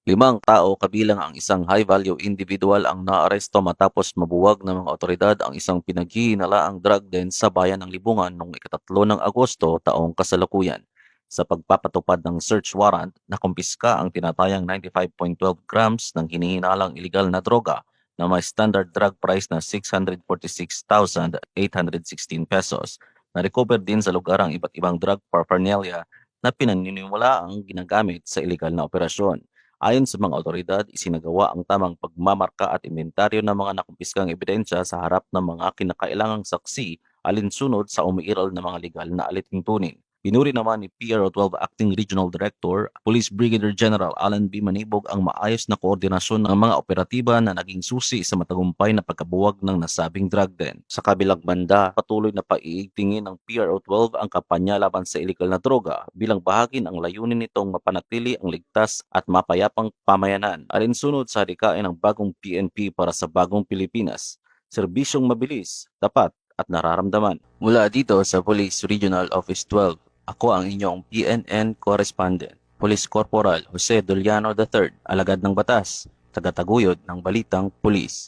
Limang tao kabilang ang isang high-value individual ang naaresto matapos mabuwag ng mga otoridad ang isang pinaghihinalaang drug den sa bayan ng Libungan noong ika-3 ng Agosto taong kasalukuyan. Sa pagpapatupad ng search warrant, nakumpiska ang tinatayang 95.12 grams ng hinihinalang iligal na droga na may standard drug price na 646,816 pesos. Na-recover din sa lugar ang iba't ibang drug paraphernalia na pinaniniwala ang ginagamit sa iligal na operasyon. Ayon sa mga otoridad, isinagawa ang tamang pagmamarka at inventaryo ng mga nakumpiskang ebidensya sa harap ng mga kinakailangang saksi alinsunod sa umiiral na mga legal na alituntunin. Pinuri naman ni PRO12 Acting Regional Director, Police Brigadier General Alan B. Manibog ang maayos na koordinasyon ng mga operatiba na naging susi sa matagumpay na pagkabuwag ng nasabing drug den. Sa kabilang banda, patuloy na paiigtingin ng PRO12 ang kampanya laban sa iligal na droga bilang bahagi ng layunin nitong mapanatili ang ligtas at mapayapang pamayanan alinsunod sa adikain ng bagong PNP para sa bagong Pilipinas. Serbisyong mabilis, tapat at nararamdaman. Mula dito sa Police Regional Office 12, ako ang inyong PNN correspondent, Police Corporal Jose Doliano III, alagad ng batas, tagataguyod ng Balitang Pulis.